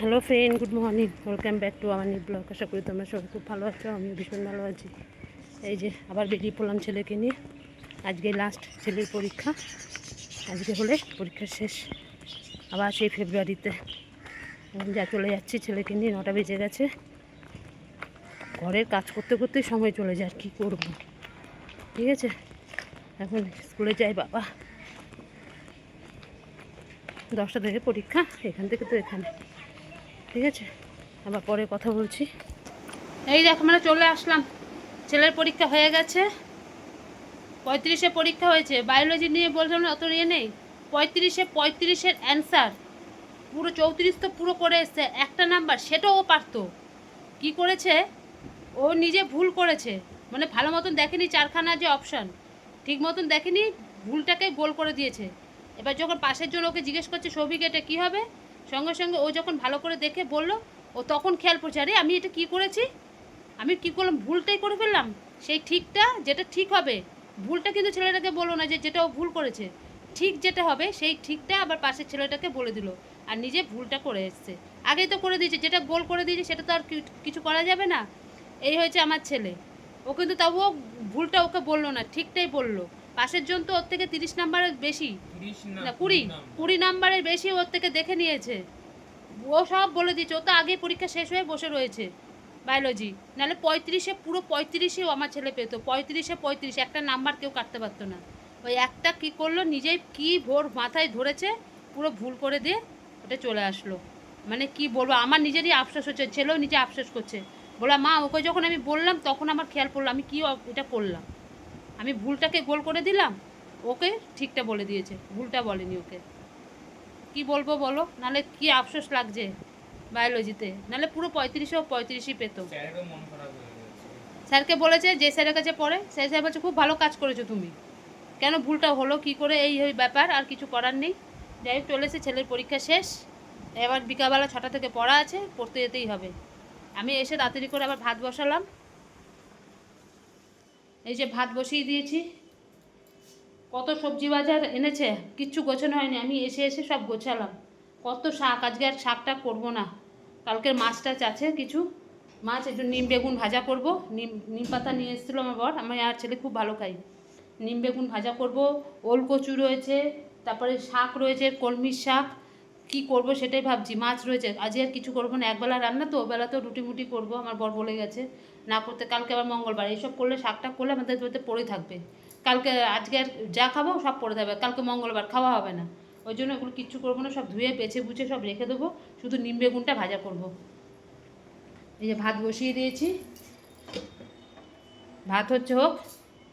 Hello friend, good morning, welcome back to আমার new blog. আশা করি তোমরা সবাই খুব ভালো আছো, আমিও ভীষণ ভালো আছি। এই যে আবার বেরিয়ে পড়লাম ছেলেকে নিয়ে। আজকে লাস্ট ছেলের পরীক্ষা, আজকে হলে পরীক্ষা শেষ। আবার সেই ফেব্রুয়ারিতে যা চলে যাচ্ছি ছেলেকে নিয়ে। 9টা বেজে গেছে। ঘরের কাজ করতে করতেই সময় চলে যায়, আর কী করবো। ঠিক আছে, এখন স্কুলে যাই বাবা। 10টা থেকে পরীক্ষা, এখান থেকে তো এখানে। ঠিক আছে, আবার পরে কথা বলছি। এই দেখো আমরা চলে আসলাম, ছেলের পরীক্ষা হয়ে গেছে। 35-এ পরীক্ষা হয়েছে। বায়োলজি নিয়ে বলছিলাম অত ইয়ে নেই। 35-এর অ্যান্সার পুরো 34 তো পুরো করে এসছে। একটা নাম্বার সেটাও ও পারতো। কি করেছে, ও নিজে ভুল করেছে, মানে ভালো মতন দেখেনি। 4খানা যে অপশান ঠিক মতন দেখেনি, ভুলটাকে গোল করে দিয়েছে। এবার যখন পাশের জন্য ওকে জিজ্ঞেস করছে সৌভিক এটা কী হবে, সঙ্গে সঙ্গে ও যখন ভালো করে দেখে বলল, ও তখন খেয়াল করছে আরে আমি এটা কী করেছি, আমি কী করলাম, ভুলটাই করে ফেললাম। সেই ঠিকটা যেটা ঠিক হবে, ভুলটা কিন্তু ছেলেটাকে বলো না যে যেটা ও ভুল করেছে, ঠিক যেটা হবে সেই ঠিকটা আবার পাশের ছেলেটাকে বলে দিল, আর নিজে ভুলটা করে এসছে। আগেই তো করে দিয়েছে, যেটা গোল করে দিয়েছে সেটা তো আর কিছু করা যাবে না। এই হয়েছে আমার ছেলে। ও কিন্তু তবুও ভুলটা ওকে বললো না, ঠিকটাই বললো। পাশের জন তো ওর থেকে 30 নাম্বারের বেশি, না 20 নাম্বারের বেশি ওর থেকে দেখে নিয়েছে। ও সব বলে দিয়েছে, ও তো আগেই পরীক্ষা শেষ হয়ে বসে রয়েছে বায়োলজি। নাহলে 35-এ পুরো 35-এও আমার ছেলে পেতো। 35-এ একটা নাম্বার কেউ কাটতে পারতো না। ওই একটা কী করলো, নিজেই কী ভোর মাথায় ধরেছে, পুরো ভুল করে দিয়ে ওটা চলে আসলো। মানে কি বলবো, আমার নিজেরই আফসোস হচ্ছে, ছেলেও নিজে আফসোস করছে। বলা মা ওকে যখন আমি বললাম তখন আমার খেয়াল পড়লো আমি কী এটা করলাম, আমি ভুলটাকে গোল করে দিলাম, ওকে ঠিকটা বলে দিয়েছে, ভুলটা বলেনি ওকে। কি বলবো বলো, নাহলে কি আফসোস লাগছে বায়োলজিতে। নাহলে পুরো 35-ই পেতো। স্যারকে বলেছে, যে স্যারের কাছে পড়ে সেই স্যার বলছে খুব ভালো কাজ করেছো তুমি, কেন ভুলটা হলো কি করে, এই ওই ব্যাপার, আর কিছু করার নেই। যাই হোক চলেছে, ছেলের পরীক্ষা শেষ। এবার বিকালবেলা 6টা থেকে পড়া আছে, পড়তে যেতেই হবে। আমি এসে তাড়াতাড়ি করে আবার ভাত বসালাম। এই যে ভাত বসিয়ে দিয়েছি। কত সবজি বাজার এনেছে, কিচ্ছু গোছানো হয়নি, আমি এসে এসে সব গোছালাম। কত শাক, আজকে আর শাকটা করবো না। কালকের মাছ টাছ আছে কিছু, মাছ একটু নিম বেগুন ভাজা করব। নিম পাতা নিয়ে এসেছিলো আমার বর, আমার আর ছেলে খুব ভালো খাই। নিম বেগুন ভাজা করব, ওল কচু রয়েছে, তারপরে শাক রয়েছে, কলমির শাক। কি করব সেটাই ভাবছি। মাছ রয়েছে, আজ আর কিছু করবো না, একবেলা রান্না তো, ওবেলাতেও রুটি মুটি করবো। আমার বর বলে গেছে না করতে, কালকে আবার মঙ্গলবার, এইসব করলে শাকটা করলে আমাদের পড়ে থাকবে। কালকে আজকে আর যা খাবো সব পড়ে থাকবে, কালকে মঙ্গলবার খাওয়া হবে না। ওই জন্য এগুলো কিচ্ছু করবো না, সব ধুয়ে বেছে বুছে সব রেখে দেবো, শুধু নিম বেগুনটা ভাজা করব। এই যে ভাত বসিয়ে দিয়েছি, ভাত হচ্ছে হোক।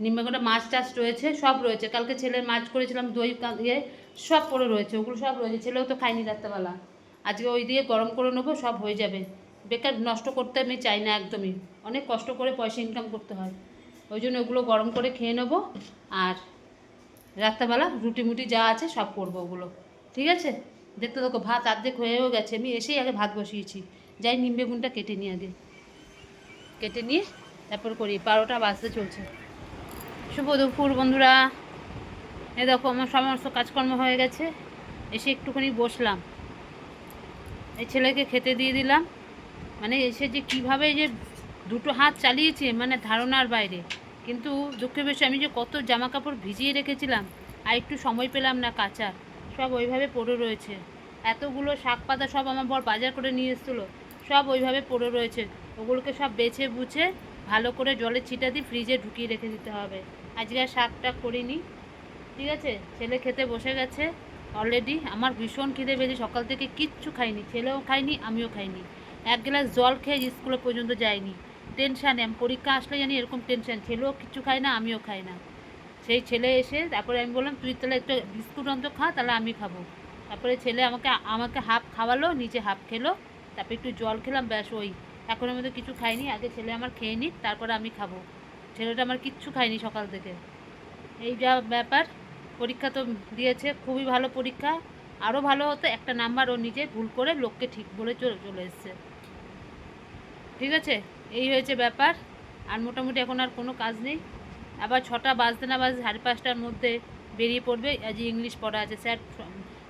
নিম বেগুনটা, মাছ টাছ রয়েছে, সব রয়েছে। কালকে ছেলের মাছ করেছিলাম, দই দিয়ে সব পড়ে রয়েছে, ওগুলো সব রয়েছে। ছেলেও তো খায়নি রাত্রেবেলা, আজকে ওই দিয়ে গরম করে নেবো, সব হয়ে যাবে। বেকার নষ্ট করতে আমি চাই না একদমই, অনেক কষ্ট করে পয়সা ইনকাম করতে হয়। ওই জন্য ওগুলো গরম করে খেয়ে নেবো, আর রাত্রেবেলা রুটি মুটি যা আছে সব করবো ওগুলো। ঠিক আছে, দেখতে দেখো ভাত অর্ধেক হয়েও গেছে, আমি এসেই আগে ভাত বসিয়েছি। যাই নিম বেগুনটা কেটে নিয়ে আগে, কেটে নিয়ে তারপর করি। 12টা বাজতে চলছে। শুভ দুপুর বন্ধুরা। এ দেখো আমার সমস্ত কাজকর্ম হয়ে গেছে, এসে একটুখানি বসলাম, এই ছেলেকে খেতে দিয়ে দিলাম। মানে এসে যে কীভাবে যে দুটো হাত চালিয়েছে, মানে ধারণার বাইরে। কিন্তু দুঃখের বিষয়, আমি যে কত জামা কাপড় ভিজিয়ে রেখেছিলাম, আর একটু সময় পেলাম না কাচার, সব ওইভাবে পড়ে রয়েছে। এতগুলো শাক পাতা সব আমার বর বাজার করে নিয়ে এসেছিলো, সব ওইভাবে পড়ে রয়েছে। ওগুলোকে সব বেছে বুছে ভালো করে জলে ছিটা দিয়ে ফ্রিজে ঢুকিয়ে রেখে দিতে হবে। আজকে আর শাকটা করিনি। ঠিক আছে, ছেলে খেতে বসে গেছে অলরেডি। আমার ভীষণ খিদে পেয়েছে, সকাল থেকে কিচ্ছু খাইনি, ছেলেও খাইনি আমিও খাইনি। 1 গ্লাস জল খেয়ে স্কুলে পর্যন্ত যাইনি। টেনশানে, আমি পরীক্ষা আসলে জানি এরকম টেনশান, ছেলেও কিচ্ছু খায় না আমিও খাই না। সেই ছেলে এসে তারপরে আমি বললাম তুই তাহলে একটা বিস্কুট অন্তত খা, তাহলে আমি খাবো। তারপরে ছেলে আমাকে হাফ খাওয়ালো, নিচে হাফ খেলো, তারপরে একটু জল খেলাম, ব্যাস ওই। এখনের মধ্যে কিছু খাইনি, আগে ছেলে আমার খেয়ে নিক তারপরে আমি খাবো। ছেলেটা আমার কিচ্ছু খায়নি সকাল থেকে। এই যা ব্যাপার। পরীক্ষা তো দিয়েছে, খুবই ভালো পরীক্ষা। আরও ভালো হতো, একটা নাম্বার ও নিজে ভুল করে লোককে ঠিক বলে চলে এসছে। ঠিক আছে, এই হয়েছে ব্যাপার। আর মোটামুটি এখন আর কোনো কাজ নেই। আবার 6টা বাজতে না বাজতে 5:30টার মধ্যে বেরিয়ে পড়বে। আজ ইংলিশ পড়া আছে, স্যার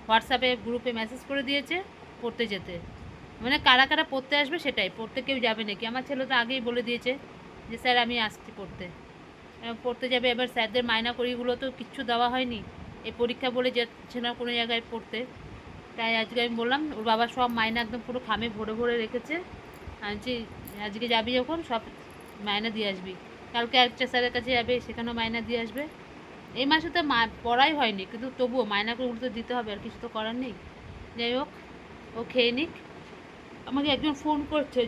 হোয়াটসঅ্যাপে গ্রুপে মেসেজ করে দিয়েছে পড়তে যেতে। মানে কারা কারা পড়তে আসবে সেটাই, পড়তে কেউ যাবে নাকি। আমার ছেলে তো আগেই বলে দিয়েছে যে স্যার আমি আসছি পড়তে। পড়তে যাবে। এবার স্যারদের মাইনা করিগুলো তো কিচ্ছু দেওয়া হয়নি, এই পরীক্ষা বলে যাচ্ছে না কোনো জায়গায় পড়তে। তাই আজকে আমি বললাম, ওর বাবা সব মাইনা একদম পুরো খামে ভরে ভরে রেখেছে। আনছি, আজকে যাবি যখন সব মাইনা দিয়ে আসবি। কালকে একটা স্যারের কাছে যাবে, সেখানেও মাইনা দিয়ে আসবে। এই মাসে তো পড়াই হয়নি, কিন্তু তবুও মাইনা করে তো দিতে হবে, আর কিছু তো করার নেই। যাই হোক, ও খেয়ে নিক। আমাকে একজন ফোন করছে,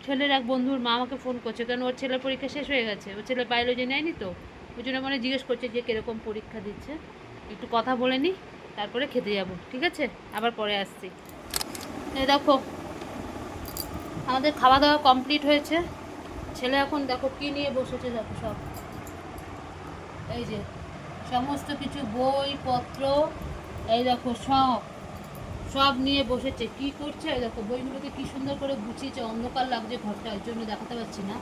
ছেলের এক বন্ধুর মা আমাকে ফোন করছে, কারণ ওর ছেলের পরীক্ষা শেষ হয়ে গেছে। ওর ছেলে বায়োলজি নেয়নি তো, ওই জন্য মানে জিজ্ঞেস করছে যে কীরকম পরীক্ষা দিচ্ছে। একটু কথা বলে নিই, তারপরে খেতে যাব, ঠিক আছে? আবার পরে আসছি। এই দেখো, আমাদের খাওয়া দাওয়া কমপ্লিট হয়েছে। ছেলে এখন দেখো কী নিয়ে বসেছে, দেখো সব, এই যে সমস্ত কিছু বইপত্র, এই দেখো সব সব নিয়ে বসেছে। কি করছে, এই দেখো বইগুলোকে কি সুন্দর করে গুছিয়েছে। অন্ধকার লাগছে ঘরটা, ওই জন্য দেখাতে পারছি না।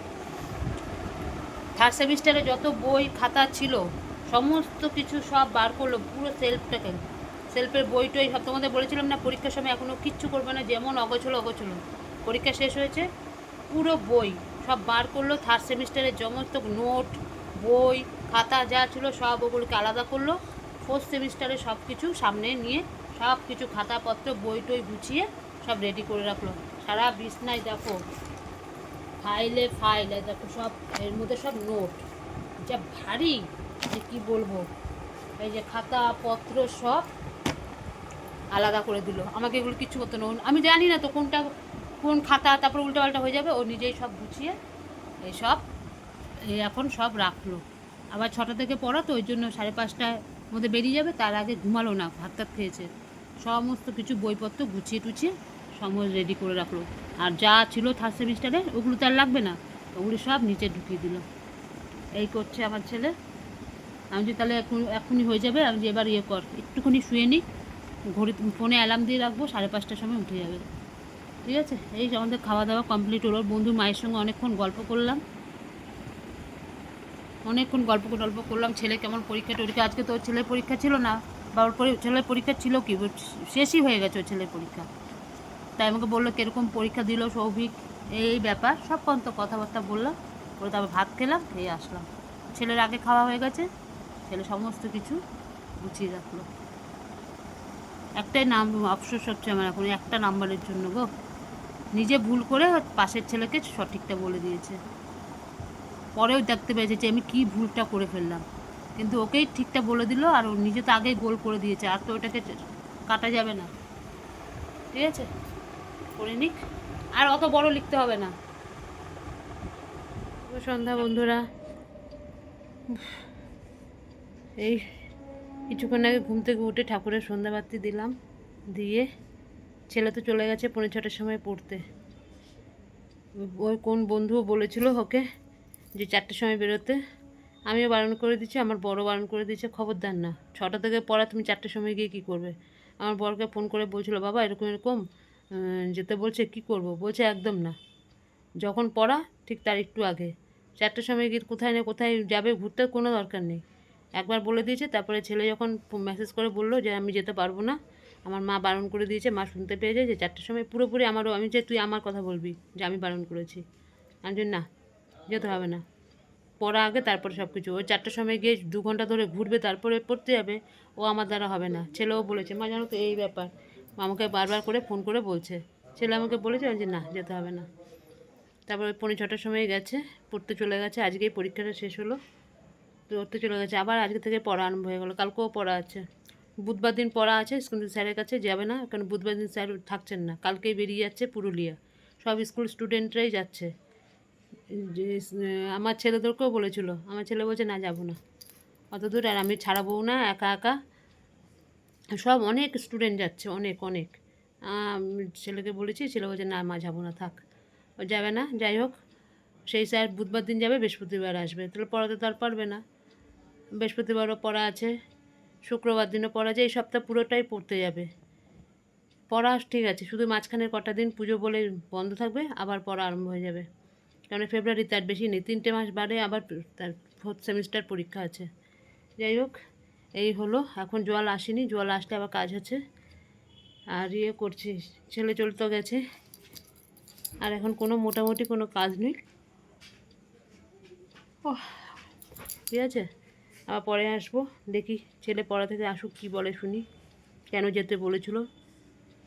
থার্ড সেমিস্টারে যত বই খাতা ছিল সমস্ত কিছু সব বার করলো, পুরো সেলফটাকে, সেলফের বই টই সব। তোমাদের বলেছিলাম না পরীক্ষার সময় এখনও কিচ্ছু করবে না, যেমন অগোছলো অগোছলো। পরীক্ষা শেষ হয়েছে, পুরো বই সব বার করলো। থার্ড সেমিস্টারের সমস্ত নোট, বই, খাতা যা ছিল সব ওগুলোকে আলাদা করলো। ফোর্থ সেমিস্টারে সব কিছু সামনে নিয়ে সব কিছু খাতাপত্র বই টই গুছিয়ে সব রেডি করে রাখলো। সারা বিছনায় দেখো ফাইলে ফাইল, দেখো সব, এর মধ্যে সব নোট, যা ভারী যে কী বলবো। এই যে খাতা পত্র সব আলাদা করে দিল। আমাকে এগুলো কিচ্ছু করতে না, আমি জানি না তো কোনটা কোন খাতা, তারপর উল্টোপাল্টা হয়ে যাবে। ও নিজেই সব গুছিয়ে এই সব এখন সব রাখলো। আবার 6টা থেকে পড়া তো, ওই জন্য 5:30টার মধ্যে বেরিয়ে যাবে। তার আগে ঘুমালো না, ভাত টাত খেয়েছে। সমস্ত কিছু বইপত্র গুছিয়ে টুছিয়ে সমস্ত রেডি করে রাখলো। আর যা ছিল থার্ড সেমিস্টারে ওগুলো তো আর লাগবে না, ওগুলো সব নিচে ঢুকিয়ে দিল। এই করছে আমার ছেলে। আমি যে তাহলে এখনই হয়ে যাবে, আমি যে এবার ইয়ে কর, একটুখানি শুয়ে নিই, ঘড়ি ফোনে অ্যালার্ম দিয়ে রাখবো, 5:30টার সময় উঠে যাবে, ঠিক আছে? এই আমাদের খাওয়া দাওয়া কমপ্লিট হলো। বন্ধু মায়ের সঙ্গে অনেকক্ষণ গল্প করলাম, টল্প করলাম। ছেলে কেমন পরীক্ষা টরীক্ষা, আজকে তো ওর ছেলের পরীক্ষা ছিল না, বা ওর ছেলের পরীক্ষা ছিল কি, শেষই হয়ে গেছে ওর ছেলের পরীক্ষা। তাই আমাকে বললো কীরকম পরীক্ষা দিল সৌভিক, এই ব্যাপার সব কথাবার্তা বললাম। বলে তারপর ভাত খেলাম, খেয়ে আসলাম। ছেলের আগে খাওয়া হয়ে গেছে, ছেলে সমস্ত কিছু গুছিয়ে রাখলো। একটাই নাম আফসোস হচ্ছে আমার এখন, একটা নাম্বারের জন্য গো। নিজে ভুল করে পাশের ছেলেকে সঠিকটা বলে দিয়েছে। পরেও দেখতে পেয়েছে যে আমি কী ভুলটা করে ফেললাম, কিন্তু ওকেই ঠিকটা বলে দিল। আর ও নিজে তো আগেই গোল করে দিয়েছে, আর তো ওটাকে কাটা যাবে না, ঠিক আছে? করে নিক, আর অত বড় লিখতে হবে না। সন্ধ্যা বন্ধুরা, এই কিছুক্ষণ আগে ঘুম থেকে উঠে ঠাকুরের সন্ধ্যাবাতি দিলাম, দিয়ে ছেলে তো চলে গেছে 5:45টার সময় পড়তে। ওই কোন বন্ধু বলেছিল ওকে যে 4টার সময় বেরোতে, আমিও বারণ করে দিচ্ছি, আমার বড় বারণ করে দিচ্ছে, খবরদার না, 6টা থেকে পড়া, তুমি 4টার সময় গিয়ে কী করবে? আমার বরকে ফোন করে বলছিল, বাবা এরকম এরকম যেতে বলছে, কি করব? বলছে একদম না, যখন পড়া ঠিক তার একটু আগে 4টার সময় গিয়ে কোথায় না কোথায় যাবে ঘুরতে, কোনো দরকার নেই। একবার বলে দিয়েছে, তারপরে ছেলে যখন মেসেজ করে বললো যে আমি যেতে পারবো না, আমার মা বারণ করে দিয়েছে, মা শুনতে পেয়ে যায় যে 4টার সময় পুরোপুরি আমারও, আমি যে তুই আমার কথা বলবি যে আমি বারণ করেছি। আমি যে না, যেতে হবে না, পড়া আগে তারপরে সব কিছু। ওই 4টার সময় গিয়ে 2 ঘন্টা ধরে ঘুরবে তারপরে পড়তে যাবে, ও আমার দ্বারা হবে না। ছেলেও বলেছে, মা জানো তো এই ব্যাপার, আমাকে বারবার করে ফোন করে বলছে। ছেলে আমাকে বলেছে, আমি যে না, যেতে হবে না। তারপরে 5:45টার সময় গেছে, পড়তে চলে গেছে। আজকেই পরীক্ষাটা শেষ হলো, পড়তে চলে গেছে। আবার আজকে থেকে পড়া আরম্ভ হয়ে গেলো, কালকেও পড়া আছে। বুধবার দিন পড়া আছে, কিন্তু স্যারের কাছে যাবে না, কারণ বুধবার দিন স্যার থাকছেন না, কালকেই বেরিয়ে যাচ্ছে পুরুলিয়া। সব স্কুল স্টুডেন্টরাই যাচ্ছে। যে আমার ছেলেদেরকেও বলেছিল, আমার ছেলে বলছে না, যাবো না অত দূর, আর আমি ছাড়াবো না একা একা। সব অনেক স্টুডেন্ট যাচ্ছে, অনেক অনেক। ছেলেকে বলেছি, ছেলে বলছে না মা, যাবো না, থাক, ও যাবে না। যাই হোক, সেই স্যার বুধবার দিন যাবে, বৃহস্পতিবার আসবে, তাহলে পড়াতে তো আর পারবে না। বৃহস্পতিবারও পড়া আছে, শুক্রবার দিনও পড়া আছে, এই সপ্তাহ পুরোটাই পড়তে যাবে। পড়া ঠিক আছে, শুধু মাঝখানের কটা দিন পুজো বলে বন্ধ থাকবে, আবার পড়া আরম্ভ হয়ে যাবে। কারণ ফেব্রুয়ারিতে আর বেশি নেই, 3টে মাস বাদে আবার তার 4th সেমিস্টার পরীক্ষা আছে। যাই হোক, এই হলো। এখন জল আসেনি, জল আসলে আবার কাজ আছে। আর ইয়ে করছি, ছেলে চলতে গেছে, আর এখন কোনো মোটামুটি কোনো কাজ নেই। ঠিক আছে, আবার পরে আসবো, দেখি ছেলে পড়া থেকে আসুক, কি বলে শুনি, কেন যেতে বলেছিল।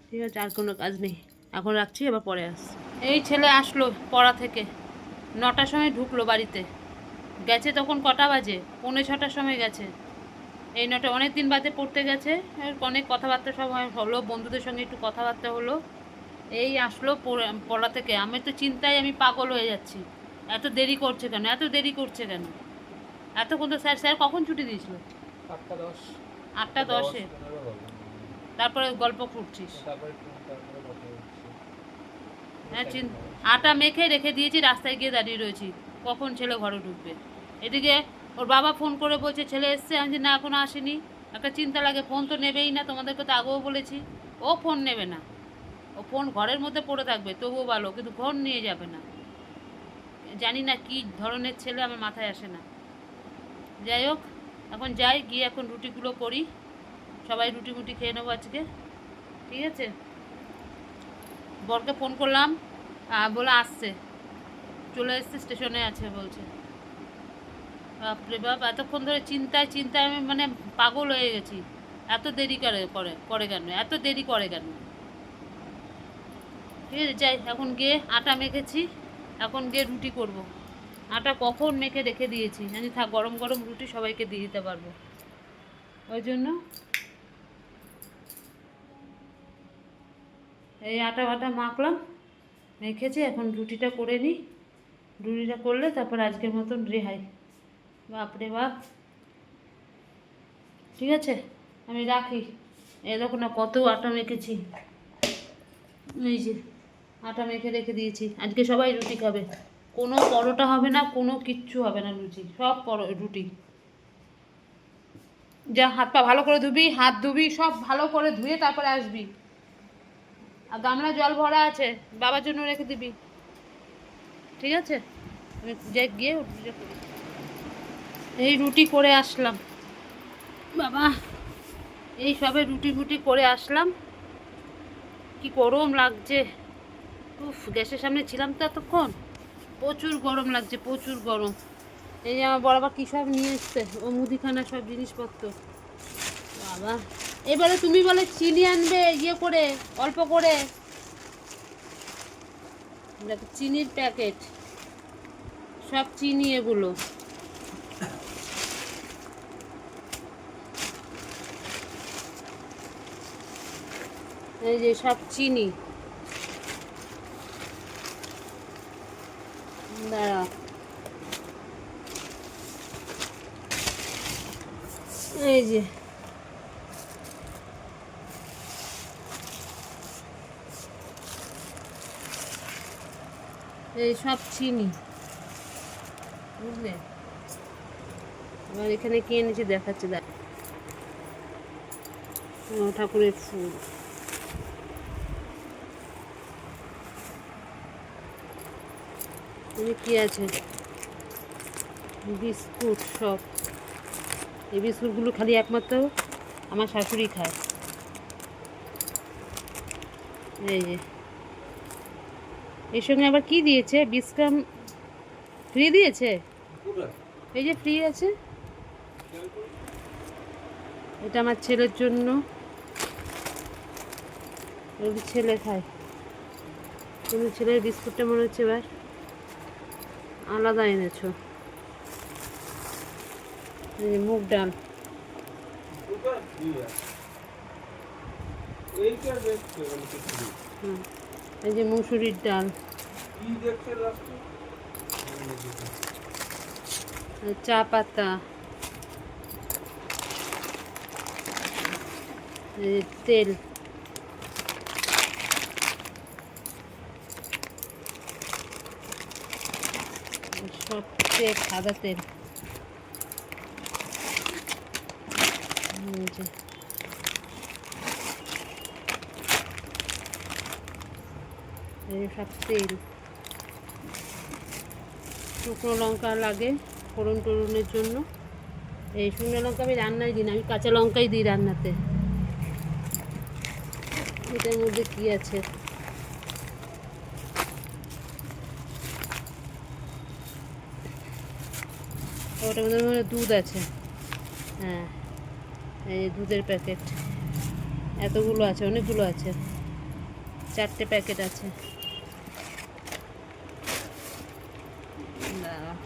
ঠিক আছে, আর কোনো কাজ নেই, এখন রাখছি, আবার পরে আসছি। এই ছেলে আসলো পড়া থেকে, 9টার সময় ঢুকলো বাড়িতে, গেছে তখন কটা বাজে, 6:45 সময় গেছে। এই 9টা, অনেক দিন বাদে পড়তে গেছে, অনেক কথাবার্তা সব হলো, বন্ধুদের সঙ্গে একটু কথাবার্তা হলো, এই আসলো পড়া থেকে। আমি তো চিন্তায় আমি পাগল হয়ে যাচ্ছি, এত দেরি করছে কেন, এত দেরি করছে কেন, এতক্ষণ তো স্যার স্যার কখন ছুটি দিয়েছিল? 8টা 10-এ। তারপরে গল্প করছিস? হ্যাঁ, আটা মেখে রেখে দিয়েছি, রাস্তায় গিয়ে দাঁড়িয়ে রয়েছি, কখন ছেলে ঘরে ঢুকবে। এদিকে ওর বাবা ফোন করে বলছে ছেলে এসছে, আমি না এখনো আসেনি। একটা চিন্তা লাগে, ফোন তো নেবেই না, তোমাদেরকে তো আগেও বলেছি। ও ফোন নেবে না, ও ফোন ঘরের মধ্যে পড়ে থাকবে তবুও ভালো, কিন্তু ফোন নিয়ে যাবে না। জানি না কি ধরনের ছেলে, আমার মাথায় আসে না। যাই হোক, এখন যাই, গিয়ে এখন রুটিগুলো করি, সবাই রুটি মুটি খেয়ে নেবো আজকে। ঠিক আছে, বরকে ফোন করলাম, বলে আসছে, চলে এসছে, স্টেশনে আছে বলছে। বাপরে বাপ, এতক্ষণ ধরে চিন্তায় চিন্তায় আমি মানে পাগল হয়ে গেছি। এত দেরি করে কেন, এত দেরি করে কেন? ঠিক আছে, যাই, এখন গিয়ে আটা মেখেছি, এখন গিয়ে রুটি করব। আটা কখন মেখে রেখে দিয়েছি, জানি থাক, গরম গরম রুটি সবাইকে দিয়ে দিতে পারবো, ওই জন্য এই আটা মাখলাম, মেখেছি, এখন রুটিটা করে নিই। রুটিটা করলে তারপর আজকের মতন রেহাই। বাপরে বাপ, ঠিক আছে, আমি রাখি। এই দেখো না, কত আটা মেখেছি, এই যে আটা মেখে রেখে দিয়েছি। আজকে সবাই রুটি খাবে, কোনো পরোটা হবে না, কোনো কিচ্ছু হবে না, রুটি সব রুটি। যা, হাত পা ভালো করে ধুবি, হাত ধুবি, সব ভালো করে ধুয়ে তারপরে আসবি। আর গামলা জল ভরা আছে, বাবার জন্য রেখে দিবি। ঠিক আছে, আমি গিয়ে রুটিটা করি। এই রুটি করে আসলাম বাবা, এই সবে রুটি করে আসলাম, কি গরম লাগছে। উফ, গ্যাসের সামনে ছিলাম তো এতক্ষণ, প্রচুর গরম লাগছে, প্রচুর গরম। এই যে আমার বরাবর কী সব নিয়ে এসছে, ও মুদিখানা সব জিনিসপত্র। বাবা, এবারে তুমি বলে চিনি আনবে ইয়ে করে, অল্প করে, দেখো চিনির প্যাকেট, সব চিনি এগুলো। এই যে সব চিনি, দাঁড়া, এই যে এই সব চিনি, বুঝলে। এবার এখানে কি এনেছি দেখাচ্ছে, দেখ, ঠাকুরের ফুল, কি আছে, বিস্কুট সব। এই বিস্কুটগুলো খালি একমাত্র আমার শাশুড়ি খায়। এই যে এর সঙ্গে আবার কি দিয়েছে, বিস্কাম ফ্রি দিয়েছে, এই যে ফ্রি আছে, এটা আমার ছেলের জন্য, ছেলে খায়। কিন্তু ছেলের বিস্কুটটা মনে হচ্ছে এবার আলাদা এনেছো। এই মুগ ডাল, এই যে মুসুরির ডাল, চা পাতা, তেল, সব তেল, সাদা তেল, সব তেল। শুকনো লঙ্কা লাগে ফোড়ন টোড়নের জন্য। এই শুকনো লঙ্কা আমি রান্নায় দিই না, আমি কাঁচা লঙ্কাই দিই রান্নাতে। এটার মধ্যে কি আছে? ওটার মধ্যে মনে হয় দুধ আছে। হ্যাঁ, এই দুধের প্যাকেট এতগুলো আছে, অনেকগুলো আছে, 4টে প্যাকেট আছে। দাঁড়াও।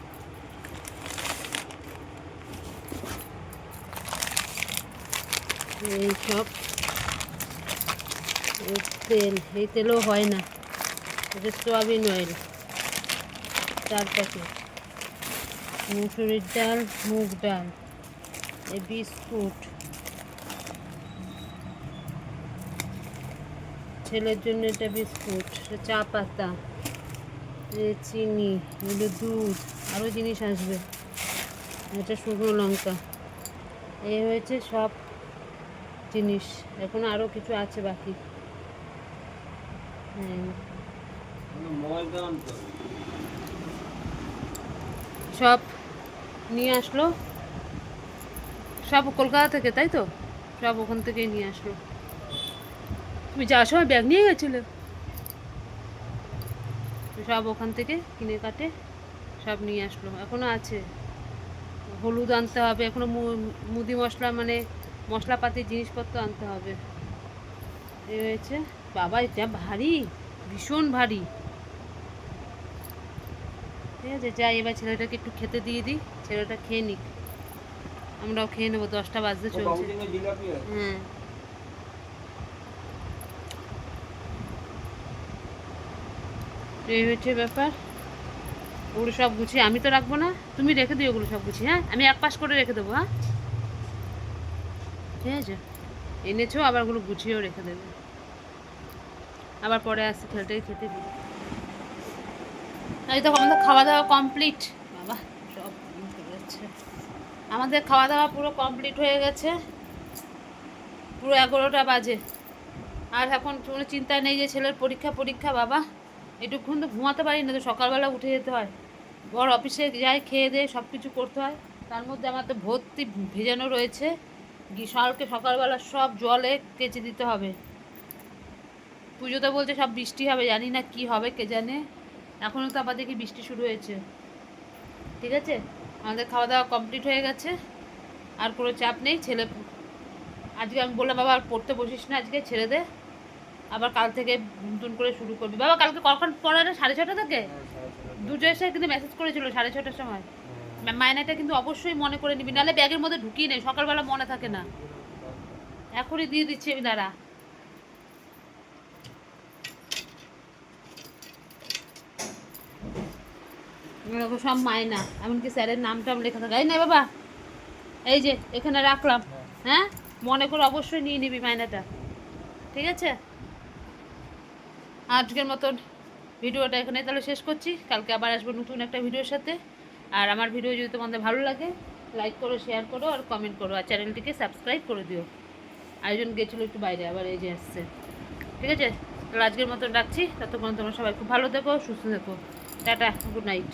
এই সব তেল, এই তেলও হয় না, এটা সয়াবিন অয়েল 4 প্যাকেট, মুসুরির ডাল, মুগ ডাল, এই বিস্কুট, ছেলের জন্য এটা বিস্কুট, চা পাতা, চিনি, এগুলো দুধ, আরও জিনিস আসবে, এটা শুকনো লঙ্কা। এই হয়েছে সব জিনিস, এখন আরও কিছু আছে বাকি। হ্যাঁ, সব নিয়ে আসলো, সব কলকাতা থেকে, তাই তো? সব ওখান থেকেই নিয়ে আসলো। তুমি যাওয়ার সময় ব্যাগ নিয়ে গেছিলে? সব ওখান থেকে কিনে কাটে সব নিয়ে আসলো, এখনও আছে। হলুদ আনতে হবে, এখনও মুদি মশলা মানে মশলাপাতির জিনিসপত্র আনতে হবে। এই হয়েছে। বাবা এটা ভারী, ভীষণ ভারী। ঠিক আছে, যাই এবার ছেলেটাকে একটু খেতে দিয়ে দিই, ছেলেটা খেয়ে নিক, আমরাও খেয়ে নেবো, 10টা বাজতে চলছে। হ্যাঁ, এই হচ্ছে ব্যাপার। ওগুলো সব গুছিয়ে আমি তো রাখবো না, তুমি রেখে দিও ওগুলো সব গুছিয়ে। হ্যাঁ, আমি এক পাশ করে রেখে দেবো। হ্যাঁ, ঠিক আছে, এনেছো আবার ওগুলো গুছিয়েও রেখে দেবে, আবার পরে আসছি ছেলেটাকে খেতে দিই। এই তো আমাদের খাওয়া দাওয়া কমপ্লিট। বাবা সব যাচ্ছে, আমাদের খাওয়া দাওয়া পুরো কমপ্লিট হয়ে গেছে, পুরো 11টা বাজে। আর এখন কোনো চিন্তা নেই যে ছেলের পরীক্ষা। বাবা এটুকুক্ষণ তো ঘুমাতে পারি না, তো সকালবেলা উঠে যেতে হয়, বড় অফিসে যাই, খেয়ে দিয়ে সব কিছু করতে হয়, তার মধ্যে আমার তো ভর্তি ভেজানো রয়েছে, বিশালকে সকালবেলা সব জলে কেচে দিতে হবে। পুজোতে বলছে সব বৃষ্টি হবে, জানি না কি হবে কে জানে, এখনও তো আবার দেখি বৃষ্টি শুরু হয়েছে। ঠিক আছে, আমাদের খাওয়া দাওয়া কমপ্লিট হয়ে গেছে, আর কোনো চাপ নেই। ছেলে আজকে আমি বললাম বাবা আর পড়তে বসিস না, আজকে ছেড়ে দে, আবার কাল থেকে নতুন করে শুরু করবি। বাবা কালকে কখন পড়াটা? 6:30 থেকে? দুটো এসে কিন্তু মেসেজ করেছিল 6:30টার সময়। মায়নাটা কিন্তু অবশ্যই মনে করে নিবি, নাহলে ব্যাগের মধ্যে ঢুকিয়ে নেই, সকালবেলা মনে থাকে না। এখনই দিয়ে দিচ্ছি আমি, দাঁড়া। সব মায়না, এমনকি স্যারের নামটাম লেখা থাকে। এই না বাবা, এই যে এখানে রাখলাম, হ্যাঁ মনে করে অবশ্যই নিয়ে নিবি মায়নাটা। ঠিক আছে, আজকের মতন ভিডিওটা এখানে তাহলে শেষ করছি, কালকে আবার আসবো নতুন একটা ভিডিওর সাথে। আর আমার ভিডিও যদি তোমাদের ভালো লাগে, লাইক করো, শেয়ার করো আর কমেন্ট করো, আর চ্যানেলটিকে সাবস্ক্রাইব করে দিও। আরেকজন গেছিলো একটু বাইরে, আবার এই যে আসছে। ঠিক আছে, তাহলে আজকের মতন রাখছি, ততক্ষণ তোমরা সবাই খুব ভালো থেকো, সুস্থ থেকো, টাটা, গুড নাইট।